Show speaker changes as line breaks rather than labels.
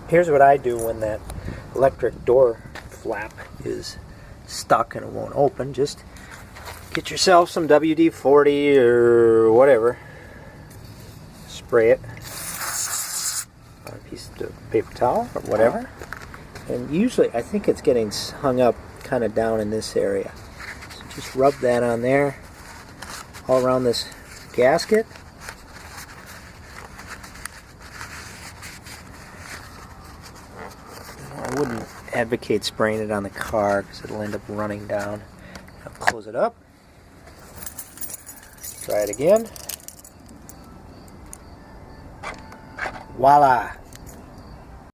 Here's what I do when that electric door flap is stuck and it won't open. Just get yourself some WD-40 or whatever. Spray it on a piece of paper towel or whatever. And usually I think it's getting hung up kind of down in this area. So just rub that on there, all around this gasket. I wouldn't advocate spraying it on the car because it'll end up running down. I'll close it up. Try it again. Voila!